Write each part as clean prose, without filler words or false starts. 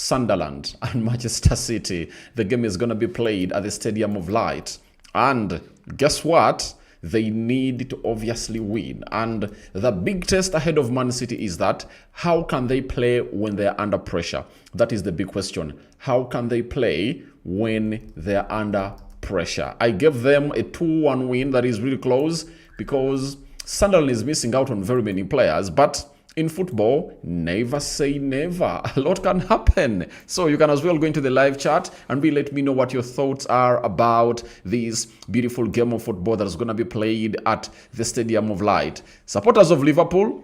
Sunderland and Manchester City. The game is going to be played at the Stadium of Light. And guess what? They need to obviously win. And the big test ahead of Man City is that how can they play when they're under pressure? That is the big question. How can they play when they're under pressure? I gave them a 2-1 win that is really close because Sunderland is missing out on very many players. But in football, never say never. A lot can happen. So you can as well go into the live chat and let me know what your thoughts are about this beautiful game of football that is going to be played at the Stadium of Light. Supporters of Liverpool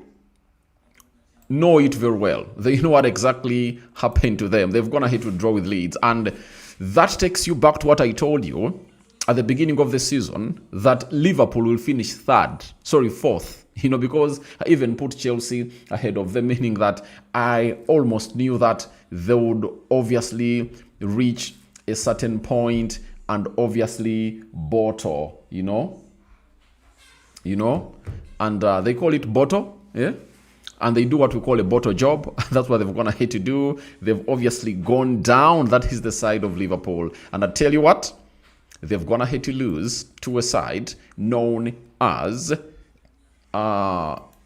know it very well. They know what exactly happened to them. They've gone ahead to draw with Leeds. And that takes you back to what I told you at the beginning of the season, that Liverpool will finish fourth. Because I even put Chelsea ahead of them, meaning that I almost knew that they would obviously reach a certain point and obviously bottle, and they call it bottle, yeah? And they do what we call a bottle job. That's what they've gone ahead to do. They've obviously gone down. That is the side of Liverpool. And I tell you what, they've gone ahead to lose to a side known as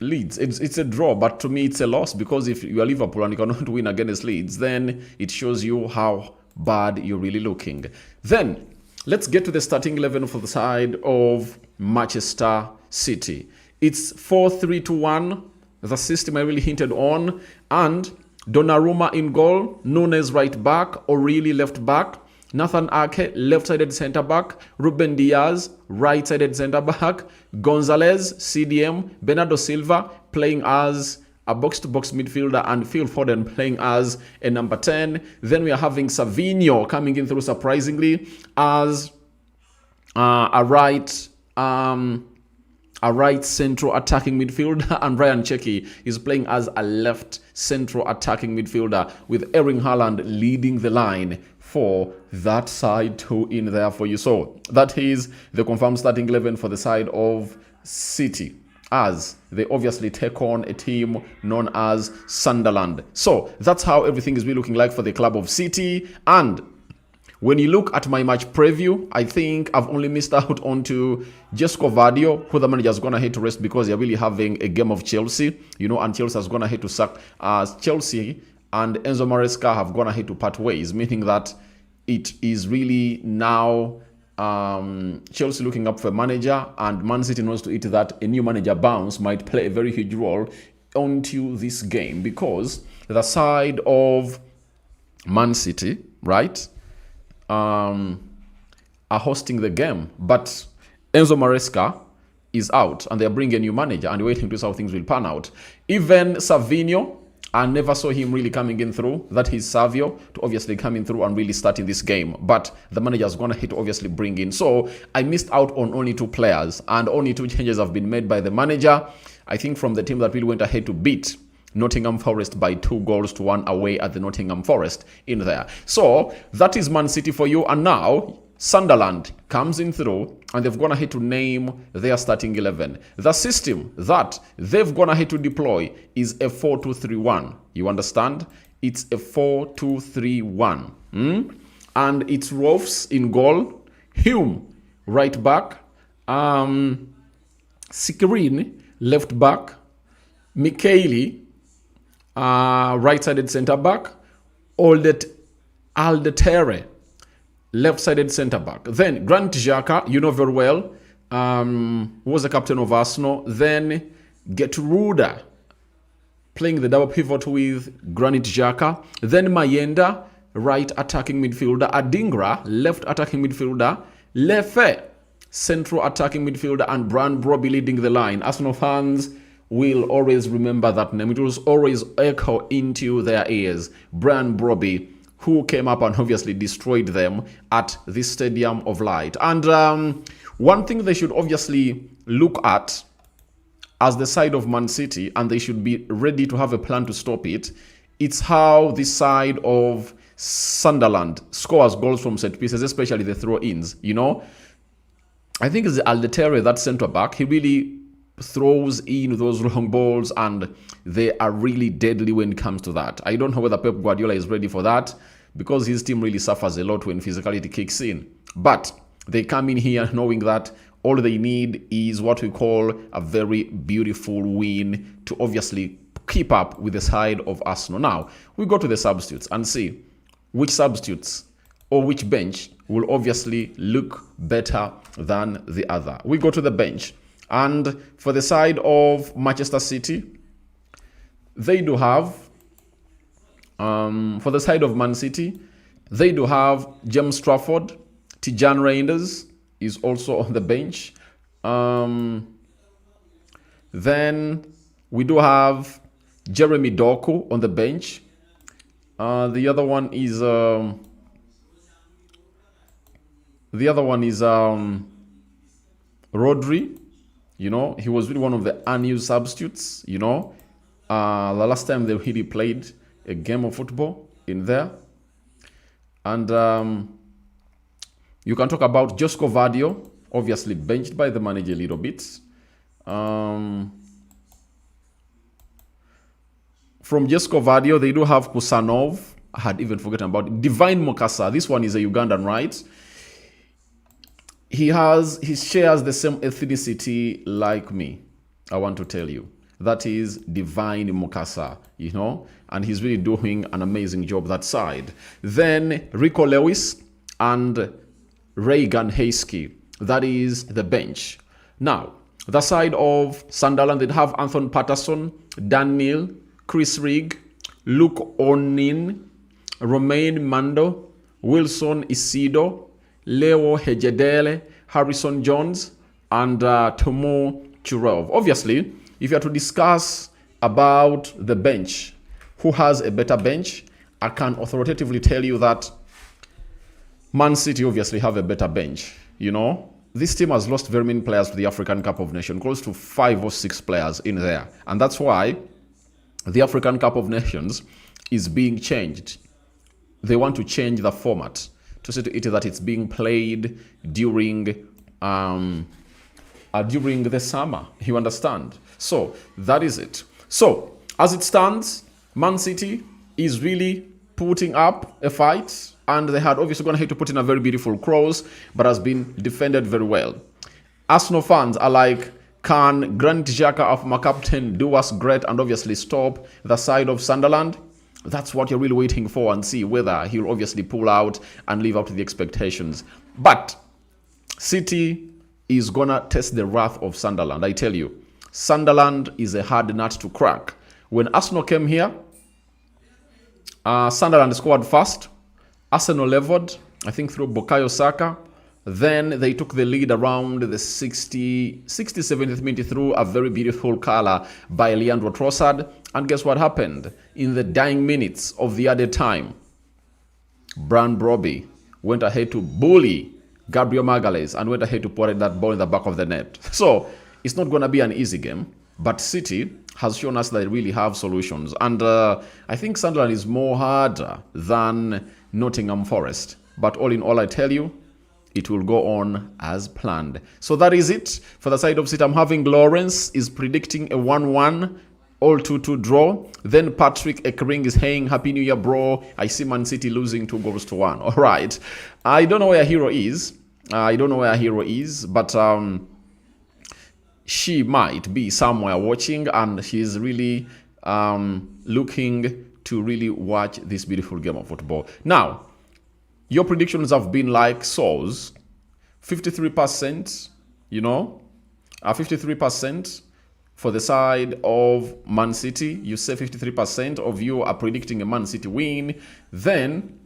Leeds. It's a draw, but to me it's a loss, because if you are Liverpool and you cannot win against Leeds, then it shows you how bad you're really looking. Then let's get to the starting 11 for the side of Manchester City. It's 4-3-2-1, the system I really hinted on, and Donnarumma in goal, Nunes right back, O'Reilly left back, Nathan Ake, left-sided centre-back, Ruben Diaz, right-sided centre-back, Gonzalez, CDM, Bernardo Silva playing as a box-to-box midfielder, and Phil Foden playing as a number 10. Then we are having Savinho coming in through, surprisingly, as a right central attacking midfielder, and Ryan Cherki is playing as a left central attacking midfielder, with Erling Haaland leading the line for that side too in there for you. So that is the confirmed starting 11 for the side of City, as they obviously take on a team known as Sunderland. So that's how everything is really looking like for the club of City. And when you look at my match preview, I think I've only missed out onto Jesco Vardio, who the manager has gone ahead to rest because they're really having a game of Chelsea, and Chelsea has gone ahead to sack Chelsea, and Enzo Maresca have gone ahead to part ways, meaning that it is really now Chelsea looking up for a manager, and Man City knows to it that a new manager bounce might play a very huge role onto this game, because the side of Man City, right, are hosting the game, but Enzo Maresca is out and they're bringing a new manager and waiting to see how things will pan out. Even Savinho, I never saw him really coming in through. That is Savio to obviously come in through and really starting this game. But the manager's going to hit to obviously bring in. So I missed out on only 2 players, and only 2 changes have been made by the manager. I think from the team that really went ahead to beat Nottingham Forest by 2-1 away at the Nottingham Forest in there. So that is Man City for you. And now Sunderland comes in through, and they've gone ahead to name their starting 11. The system that they've gone ahead to deploy is a 4-2-3-1. You understand? It's a 4-2-3-1. And it's Rolfs in goal, Hume right back, Sikirin left back, Micheli right-sided centre-back, Aldetere left-sided centre-back. Then Granit Xhaka, you know very well, was the captain of Arsenal. Then Getruda playing the double pivot with Granit Xhaka. Then Mayenda, right attacking midfielder. Adingra, left attacking midfielder. Lefe, central attacking midfielder. And Brian Brobby leading the line. Arsenal fans will always remember that name. It will always echo into their ears. Brian Brobby, who came up and obviously destroyed them at this Stadium of Light. And one thing they should obviously look at as the side of Man City, and they should be ready to have a plan to stop it, it's how this side of Sunderland scores goals from set pieces, especially the throw-ins, I think it's Aldetere, that centre-back. He really throws in those long balls, and they are really deadly when it comes to that. I don't know whether Pep Guardiola is ready for that, because his team really suffers a lot when physicality kicks in. But they come in here knowing that all they need is what we call a very beautiful win to obviously keep up with the side of Arsenal. Now, we go to the substitutes and see which substitutes or which bench will obviously look better than the other. We go to the bench. And for the side of Manchester City, they do have, for the side of Man City, they do have James Trafford. Tijan Reinders is also on the bench. Then we do have Jeremy Doku on the bench. The other one is Rodri. You know, he was really one of the unused substitutes. You know, the last time they really played a game of football in there. And you can talk about Josko Vadio, obviously benched by the manager a little bit. From Josko Vadio, they do have Kusanov. I had even forgotten about it. Divine Mokasa. This one is a Ugandan, right? He shares the same ethnicity like me. I want to tell you. That is Divine Mokasa, you know, and he's really doing an amazing job that side. Then Rico Lewis and Reagan Hayski. That is the bench. Now, the side of Sunderland, they have Anthony Patterson, Dan Neil, Chris Rigg, Luke Onin, Romain Mando, Wilson Isido, Leo Hegedele, Harrison Jones, and Tomo Churov. Obviously, if you are to discuss about the bench, who has a better bench, I can authoritatively tell you that Man City obviously have a better bench. You know, this team has lost very many players to the African Cup of Nations, close to 5 or 6 players in there. And that's why the African Cup of Nations is being changed. They want to change the format to say to it that it's being played during the summer. You understand? So that is it. So as it stands, Man City is really putting up a fight, and they had obviously going to have to put in a very beautiful cross, but has been defended very well. Arsenal fans are like, can Granit Xhaka of my captain do us great and obviously stop the side of Sunderland? That's what you're really waiting for, and see whether he'll obviously pull out and live up to the expectations. But City is going to test the wrath of Sunderland. I tell you, Sunderland is a hard nut to crack. When Arsenal came here, Sunderland scored first. Arsenal leveled, I think, through Bukayo Saka. Then they took the lead around the 70th minute through a very beautiful color by Leandro Trossard. And guess what happened? In the dying minutes of the added time, Brian Brobby went ahead to bully Gabriel Magalhaes and went ahead to put that ball in the back of the net. So it's not going to be an easy game, but City has shown us that they really have solutions. And I think Sunderland is more harder than Nottingham Forest. But all in all, I tell you, it will go on as planned. So that is it for the side of City. I'm having Lawrence is predicting a 1-1, all 2-2 draw. Then Patrick Ekering is saying, Happy New Year, bro. I see Man City losing 2-1. All right. I don't know where Hero is. But she might be somewhere watching, and she's really looking to really watch this beautiful game of football. Now, your predictions have been like so's. 53%, 53% for the side of Man City. You say 53% of you are predicting a Man City win. Then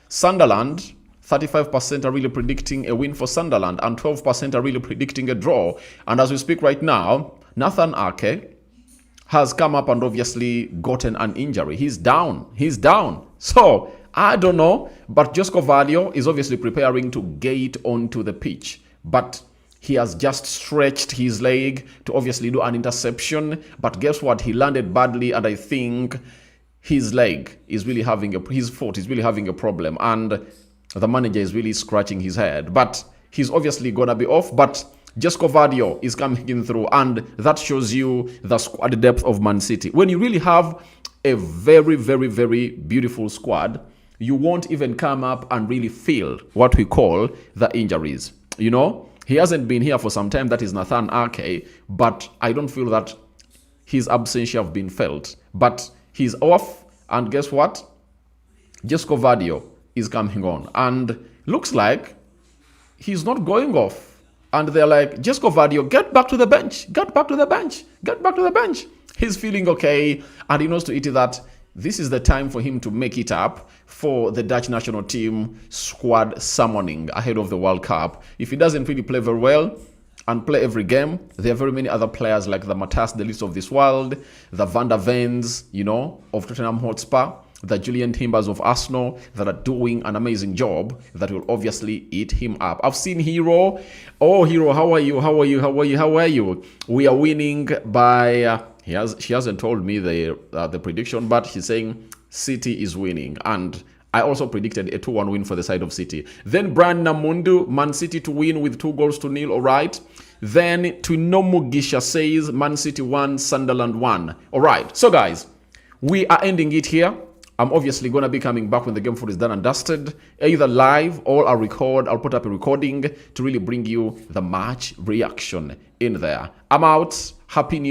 Sunderland, 35% are really predicting a win for Sunderland, and 12% are really predicting a draw. And as we speak right now, Nathan Ake has come up and obviously gotten an injury. He's down. So I don't know, but Josko Vadio is obviously preparing to get onto the pitch. But he has just stretched his leg to obviously do an interception. But guess what? He landed badly, and I think his leg is really his foot is really having a problem. And the manager is really scratching his head. But he's obviously going to be off. But Jesco Vardio is coming in through, and that shows you the squad depth of Man City. When you really have a very, very, very beautiful squad, you won't even come up and really feel what we call the injuries. You know, he hasn't been here for some time. That is Nathan Ake, but I don't feel that his absence have been felt. But he's off, and guess what? Jesco Vardio is coming on, and looks like he's not going off. And they're like, Jesco Vardio, get back to the bench, get back to the bench, get back to the bench. He's feeling okay, and he knows to it that this is the time for him to make it up for the Dutch national team squad summoning ahead of the World Cup. If he doesn't really play very well and play every game, there are very many other players like the Matas, the list of this world, the Van der Vens, you know, of Tottenham Hotspur, the Julian Timbers of Arsenal that are doing an amazing job that will obviously eat him up. I've seen Hero. Oh, Hero, how are you? How are you? How are you? How are you? We are winning by... she hasn't told me the prediction, but she's saying City is winning. And I also predicted a 2-1 win for the side of City. Then Brian Namundu, Man City to win with 2-0. All right. Then Tuinomu Gisha says Man City 1, Sunderland 1. All right. So, guys, we are ending it here. I'm obviously going to be coming back when the game food is done and dusted, either live or I'll put up a recording to really bring you the match reaction in there. I'm out. Happy New Year.